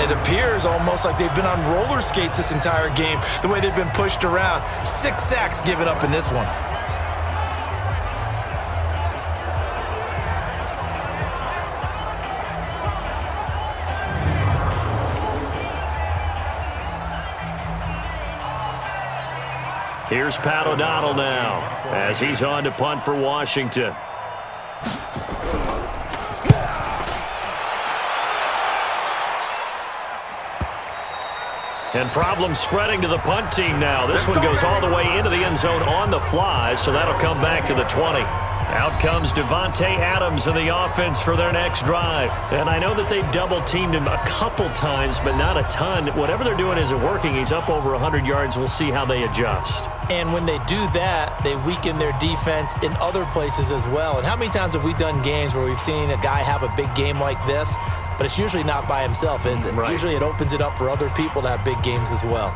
it appears almost like they've been on roller skates this entire game, the way they've been pushed around. 6 sacks given up in this one. Here's Pat O'Donnell now as he's on to punt for Washington. And problems spreading to the punt team now. This one goes all the way into the end zone on the fly, so that'll come back to the 20. Out comes Devontae Adams in the offense for their next drive. And I know that they've double-teamed him a couple times, but not a ton. Whatever they're doing isn't working. He's up over 100 yards. We'll see how they adjust. And when they do that, they weaken their defense in other places as well. And how many times have we done games where we've seen a guy have a big game like this, but it's usually not by himself, is it? Right. Usually it opens it up for other people to have big games as well.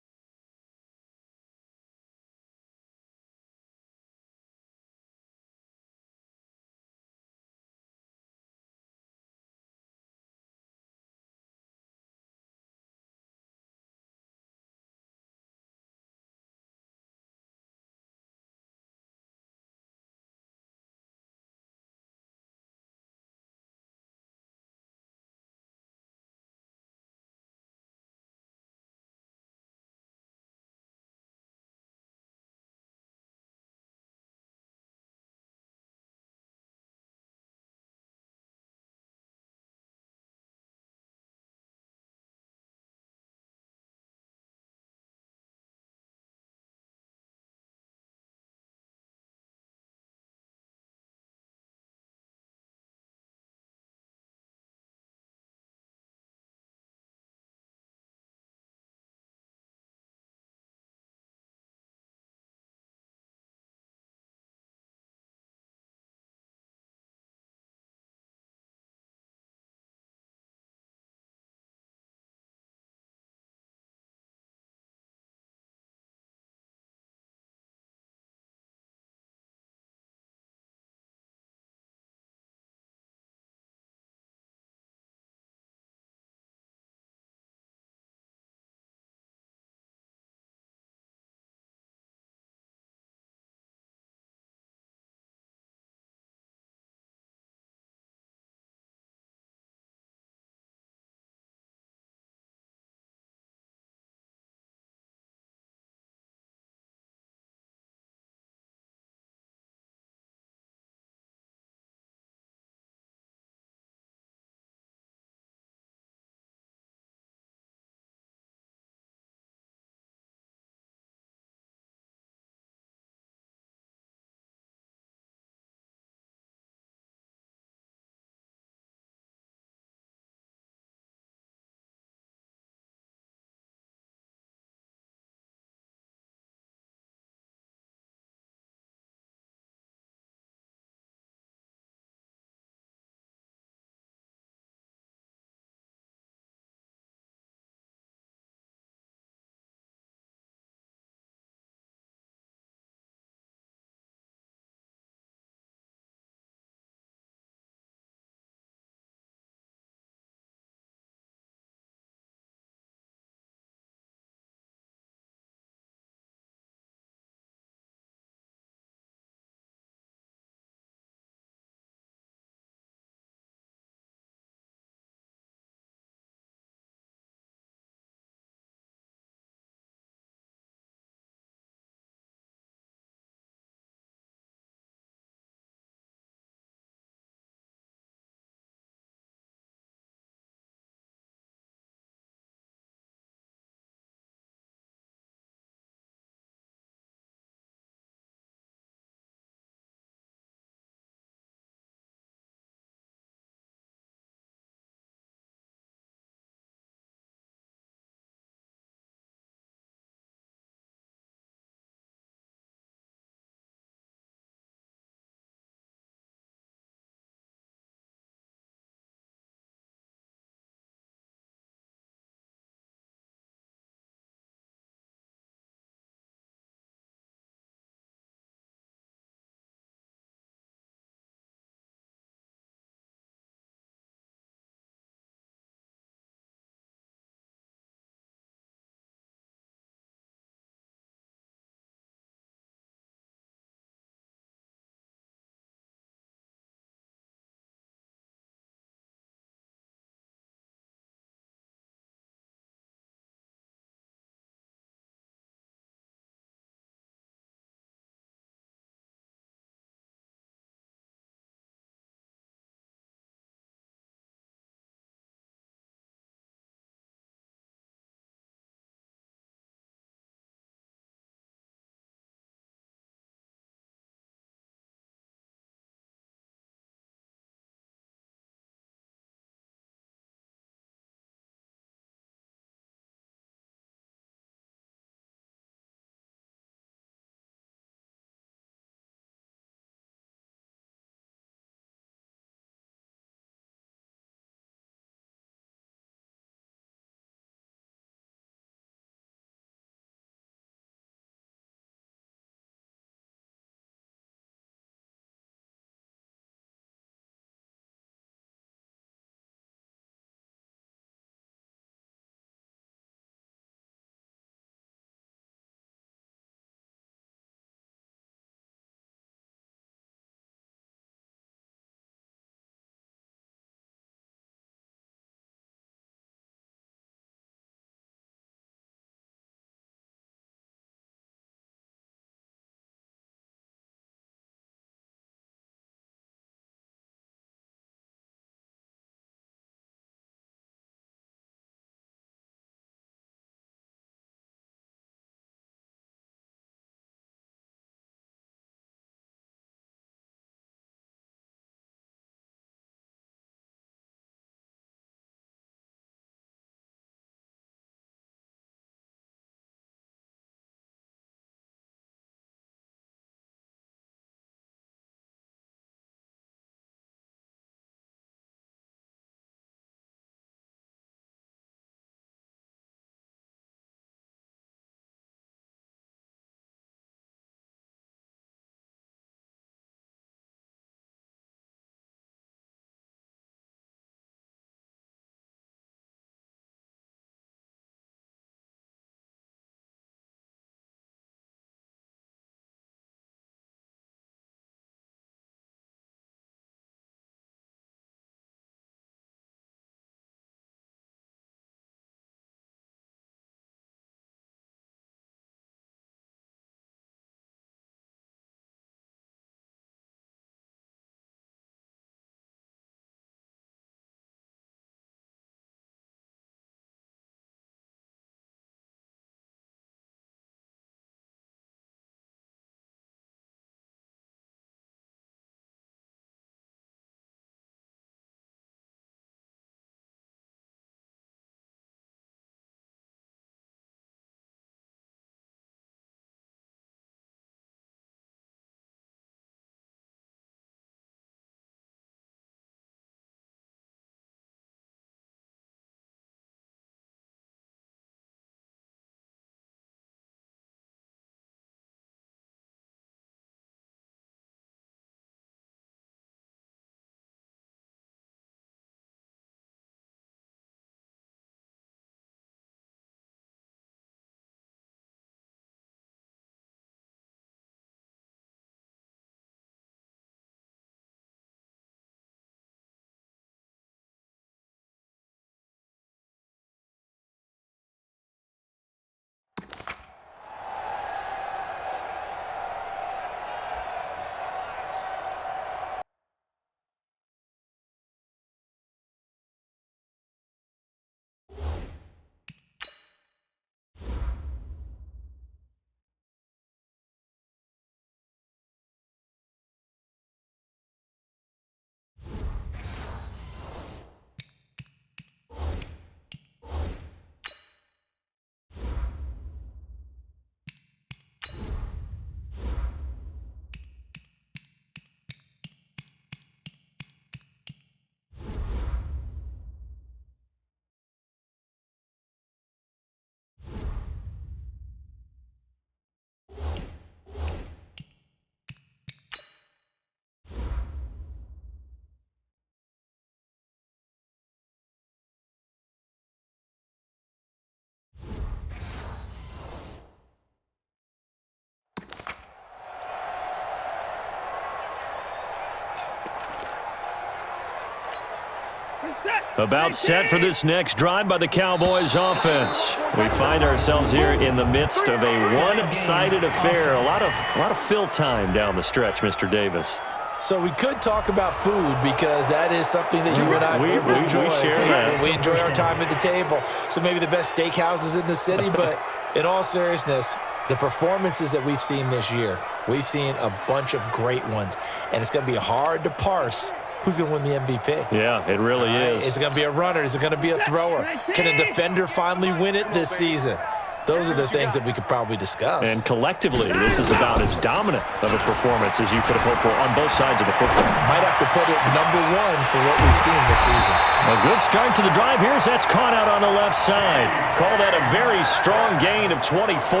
About set for this next drive by the Cowboys offense. We find ourselves here in the midst of a one-sided affair. A lot of fill time down the stretch, Mr. Davis. So we could talk about food because that is something that you and I enjoy. We share that. We enjoy our time at the table. So maybe the best steakhouses in the city, but in all seriousness, the performances that we've seen this year, we've seen a bunch of great ones, and it's going to be hard to parse who's going to win the MVP. Yeah, it really is. Is it going to be a runner? Is it going to be a thrower? Can a defender finally win it this season? Those are the things that we could probably discuss. And collectively, this is about as dominant of a performance as you could have hoped for on both sides of the football. Might have to put it number one for what we've seen this season. A good start to the drive. Here's that's caught out on the left side. Call that a very strong gain of 24.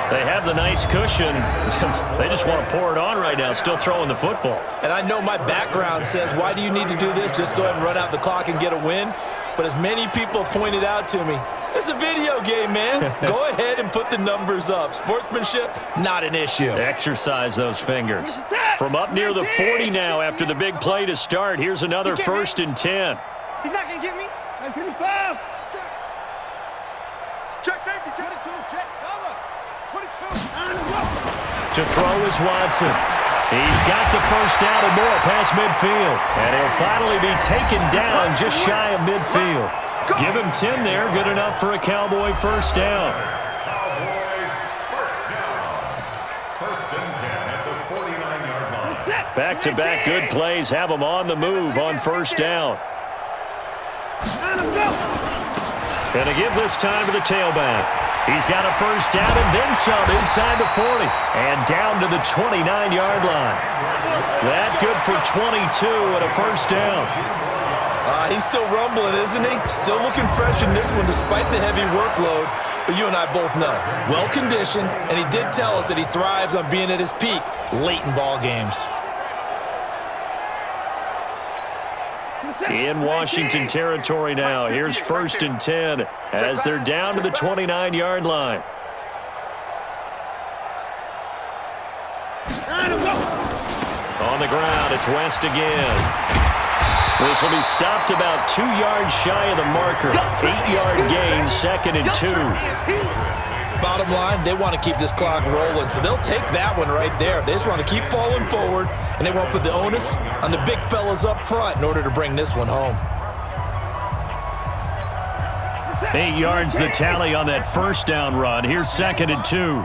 They have the nice cushion. They just want to pour it on right now, still throwing the football. And I know my background says, why do you need to do this? Just go ahead and run out the clock and get a win. But as many people pointed out to me, it's a video game, man. Go ahead and put the numbers up. Sportsmanship, not an issue. Exercise those fingers. From up near the 40 now after the big play to start. Here's another 1st and 10. He's not going to get me. 25. Check safety. 22. Check cover. 22. To throw is Watson. He's got the first down and more past midfield. And he'll finally be taken down just shy of midfield. Give him 10 there. Good enough for a Cowboy first down. Cowboys first down. 1st and 10 at the 49-yard line. Back-to-back good plays have them on the move on first down. Gonna give this time to the tailback. He's got a first down and then some inside the 40. And down to the 29-yard line. That good for 22 and a first down. He's still rumbling, isn't he? Still looking fresh in this one despite the heavy workload. But you and I both know, well-conditioned, and he did tell us that he thrives on being at his peak late in ball games. In Washington territory now. Here's 1st and 10 as they're down to the 29-yard line. On the ground, it's West again. This will be stopped about 2 yards shy of the marker. 8-yard gain, 2nd and 2. Bottom line, they want to keep this clock rolling, so they'll take that one right there. They just want to keep falling forward, and they won't put the onus on the big fellas up front in order to bring this one home. 8 yards the tally on that first down run. Here's 2nd and 2.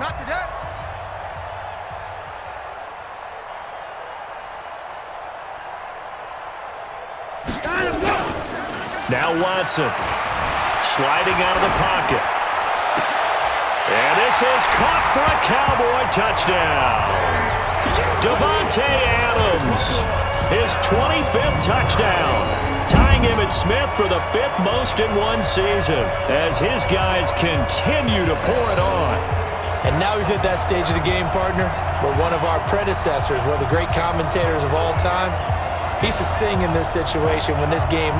Now Watson sliding out of the pocket. And this is caught for a Cowboy touchdown. Davante Adams, his 25th touchdown, tying him at Smith for the 5th most in one season as his guys continue to pour it on. And now we've hit that stage of the game, partner, where one of our predecessors, one of the great commentators of all time, he used to sing in this situation when this game